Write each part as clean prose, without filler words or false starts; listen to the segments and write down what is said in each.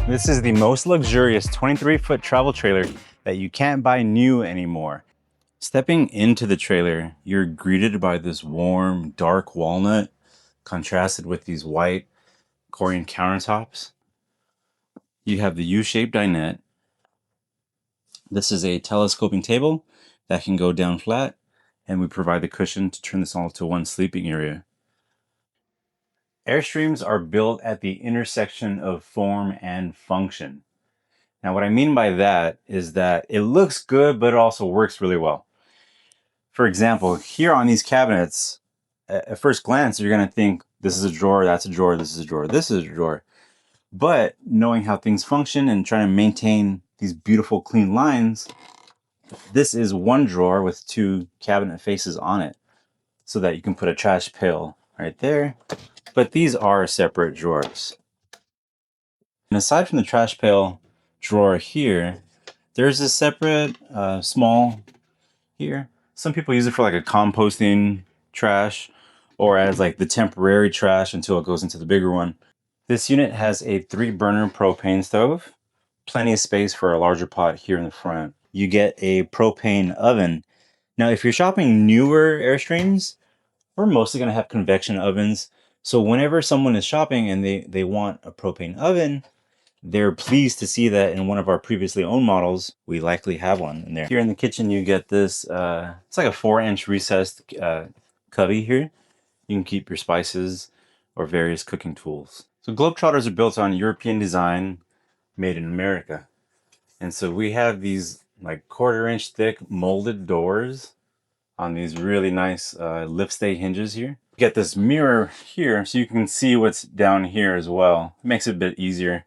This is the most luxurious 23-foot travel trailer that you can't buy new anymore. Stepping into the trailer, you're greeted by this warm, dark walnut contrasted with these white Corian countertops. You have the U-shaped dinette. This is a telescoping table that can go down flat, and we provide the cushion to turn this all to one sleeping area. Airstreams are built at the intersection of form and function. Now, what I mean by that is that it looks good, but it also works really well. For example, here on these cabinets, at first glance, you're going to think this is a drawer, that's a drawer, this is a drawer, this is a drawer. But knowing how things function and trying to maintain these beautiful clean lines, this is one drawer with two cabinet faces on it so that you can put a trash pail right there. But these are separate drawers. And aside from the trash pail drawer here, there's a separate small here. Some people use it for like a composting trash or as like the temporary trash until it goes into the bigger one. This unit has a 3-burner propane stove, plenty of space for a larger pot here in the front. You get a propane oven. Now, if you're shopping newer Airstreams, we're mostly going to have convection ovens. So whenever someone is shopping and they want a propane oven, they're pleased to see that in one of our previously owned models, we likely have one in there. Here in the kitchen, you get this, it's like a 4-inch recessed cubby here. You can keep your spices or various cooking tools. So Globetrotters are built on European design, made in America. And so we have these like 1/4-inch thick molded doors on these really nice lift stay hinges here. You get this mirror here so you can see what's down here as well. It makes it a bit easier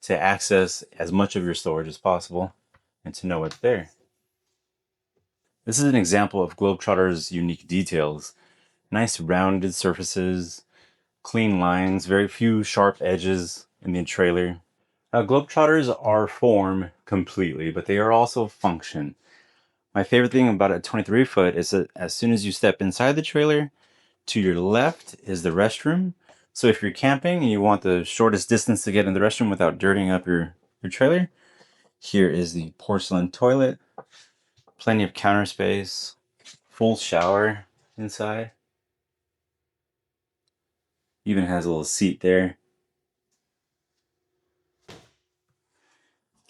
to access as much of your storage as possible and to know what's there. This is an example of Globetrotter's unique details. Nice rounded surfaces, clean lines, very few sharp edges in the trailer. Globetrotters are form completely, but they are also function. My favorite thing about a 23-foot is that as soon as you step inside the trailer, to your left is the restroom. So if you're camping and you want the shortest distance to get in the restroom without dirtying up your trailer, here is the porcelain toilet, plenty of counter space, full shower inside. Even has a little seat there.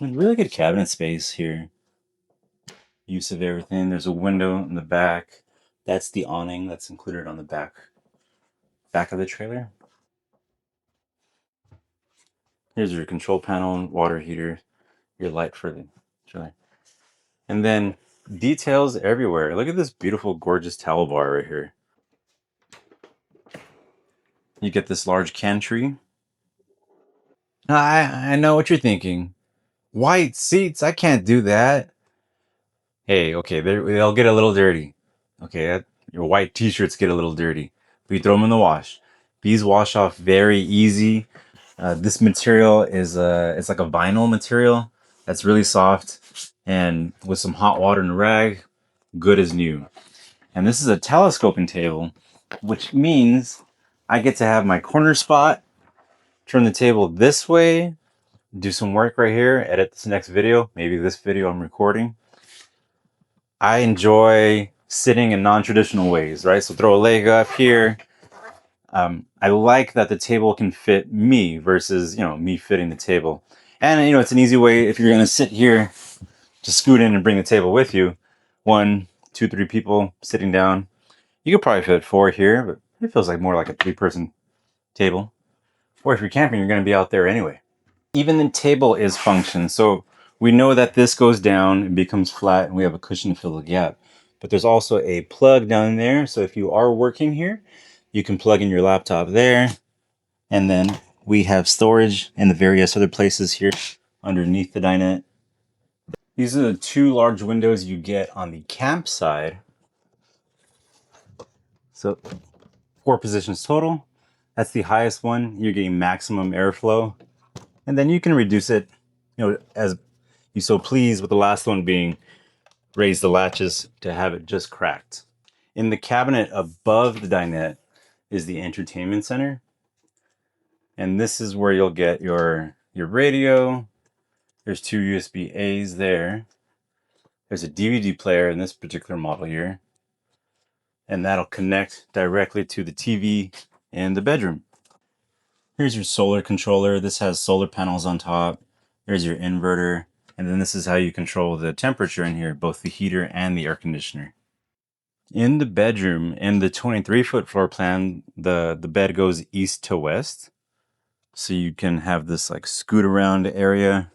And really good cabinet space here. Use of everything. There's a window in the back. That's the awning that's included on the back of the trailer. Here's your control panel, water heater, your light for the trailer. And then details everywhere. Look at this beautiful, gorgeous towel bar right here. You get this large cantry. I know what you're thinking. White seats, I can't do that. Hey, okay, they'll get a little dirty. Okay, your white t-shirts get a little dirty. But you throw them in the wash. These wash off very easy. This material is it's like a vinyl material that's really soft, and with some hot water and a rag, good as new. And this is a telescoping table, which means I get to have my corner spot, turn the table this way, do some work right here, edit this next video, maybe this video I'm recording. I enjoy sitting in non-traditional ways, right? So throw a leg up here. I like that the table can fit me versus, me fitting the table. And, it's an easy way if you're going to sit here to scoot in and bring the table with you. 1, 2, 3 people sitting down. You could probably fit 4 here, but it feels like more like a 3-person table. Or if you're camping, you're going to be out there anyway. Even the table is function. So we know that this goes down and becomes flat and we have a cushion to fill the gap. But there's also a plug down there. So if you are working here, you can plug in your laptop there. And then we have storage in the various other places here underneath the dinette. These are the 2 large windows you get on the camp side. So 4 positions total. That's the highest one. You're getting maximum airflow. And then you can reduce it, as you so please, with the last one being raise the latches to have it just cracked. In the cabinet above the dinette is the entertainment center. And this is where you'll get your your radio. There's two USB-A's there. There's a DVD player in this particular model here. And that'll connect directly to the TV in the bedroom. Here's your solar controller. This has solar panels on top. There's your inverter. And then this is how you control the temperature in here, both the heater and the air conditioner. In the bedroom, in the 23-foot floor plan, the bed goes east to west. So you can have this like scoot around area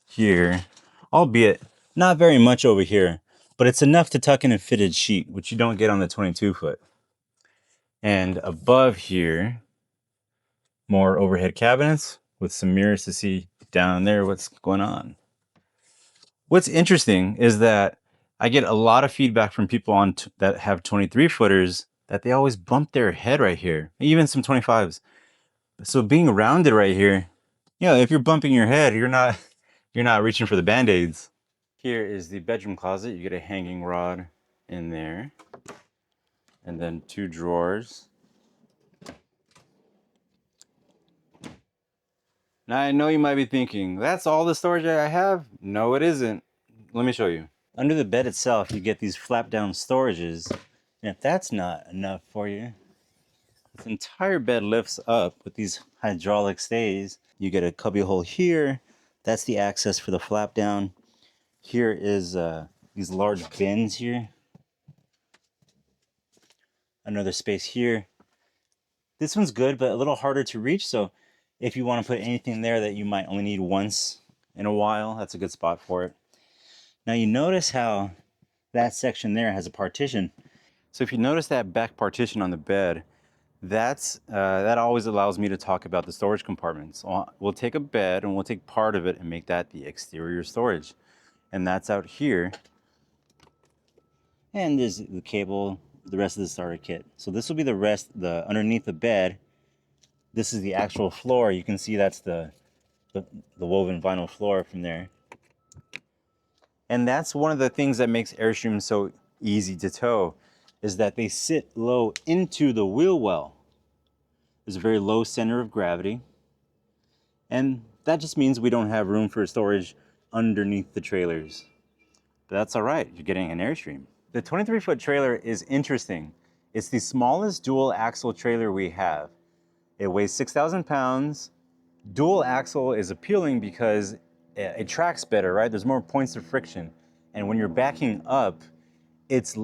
here, albeit not very much over here, but it's enough to tuck in a fitted sheet, which you don't get on the 22-foot. And above here, more overhead cabinets with some mirrors to see down there what's going on. What's interesting is that I get a lot of feedback from people on that have 23-footers that they always bump their head right here, even some 25s. So being rounded right here, if you're bumping your head, you're not reaching for the band-aids. Here is the bedroom closet. You get a hanging rod in there, and then two drawers. Now I know you might be thinking, that's all the storage I have? No, it isn't. Let me show you. Under the bed itself, you get these flap-down storages. And if that's not enough for you, this entire bed lifts up with these hydraulic stays. You get a cubby hole here. That's the access for the flap-down. Here is these large bins here. Another space here. This one's good, but a little harder to reach. So if you want to put anything there that you might only need once in a while, that's a good spot for it. Now you notice how that section there has a partition. So if you notice that back partition on the bed, that always allows me to talk about the storage compartments. We'll take a bed and we'll take part of it and make that the exterior storage. And that's out here. And there's the cable, the rest of the starter kit. So this will be the underneath the bed. This is the actual floor. You can see that's the woven vinyl floor from there. And that's one of the things that makes Airstreams so easy to tow, is that they sit low into the wheel well. There's a very low center of gravity. And that just means we don't have room for storage underneath the trailers. But that's all right, you're getting an Airstream. The 23-foot trailer is interesting. It's the smallest dual axle trailer we have. It weighs 6,000 pounds. Dual axle is appealing because it tracks better, right? There's more points of friction. And when you're backing up, it's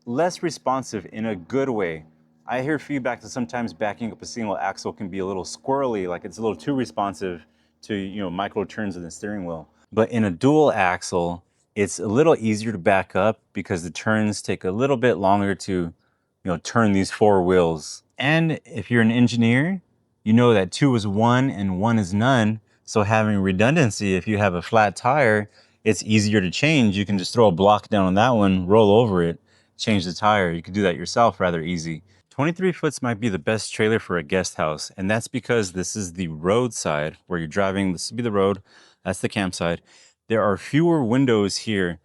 less responsive in a good way. I hear feedback that sometimes backing up a single axle can be a little squirrely, like it's a little too responsive to micro turns in the steering wheel. But in a dual axle, it's a little easier to back up because the turns take a little bit longer to turn these four wheels. And if you're an engineer, you know that 2 is 1 and 1 is none. So having redundancy, if you have a flat tire, it's easier to change. You can just throw a block down on that one, roll over it, change the tire. You can do that yourself rather easy. 23 foots might be the best trailer for a guest house. And that's because this is the roadside where you're driving. This would be the road. That's the campsite. There are fewer windows here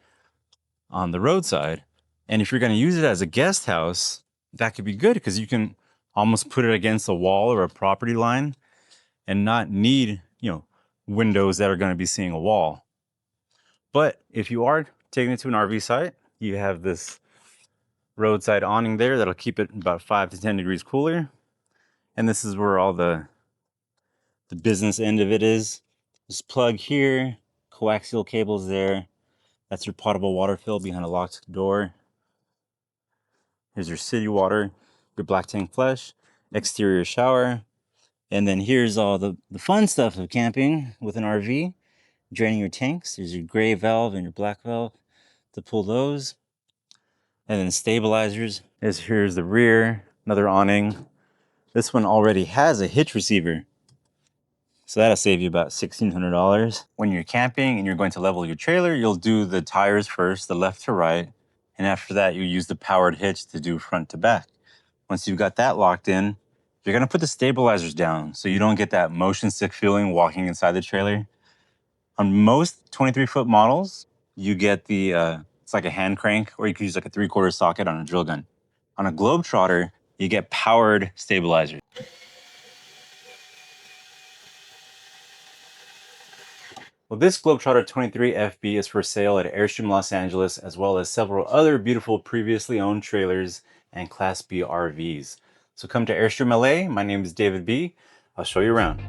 on the roadside. And if you're going to use it as a guest house, that could be good because you can almost put it against a wall or a property line and not need, windows that are going to be seeing a wall. But if you are taking it to an RV site, you have this roadside awning there that'll keep it about 5 to 10 degrees cooler. And this is where all the business end of it is. This plug here, coaxial cables there. That's your potable water fill behind a locked door. Here's your city water, your black tank flush, exterior shower. And then here's all the fun stuff of camping with an RV. Draining your tanks. There's your gray valve and your black valve to pull those. And then stabilizers. Here's the rear, another awning. This one already has a hitch receiver. So that'll save you about $1,600. When you're camping and you're going to level your trailer, you'll do the tires first, the left to right. And after that, you use the powered hitch to do front to back. Once you've got that locked in, you're gonna put the stabilizers down so you don't get that motion sick feeling walking inside the trailer. On most 23-foot models, you get it's like a hand crank, or you could use like a 3/4 socket on a drill gun. On a Globetrotter, you get powered stabilizers. Well, this Globetrotter 23 FB is for sale at Airstream Los Angeles, as well as several other beautiful previously owned trailers and Class B RVs. So come to Airstream LA. My name is David B. I'll show you around.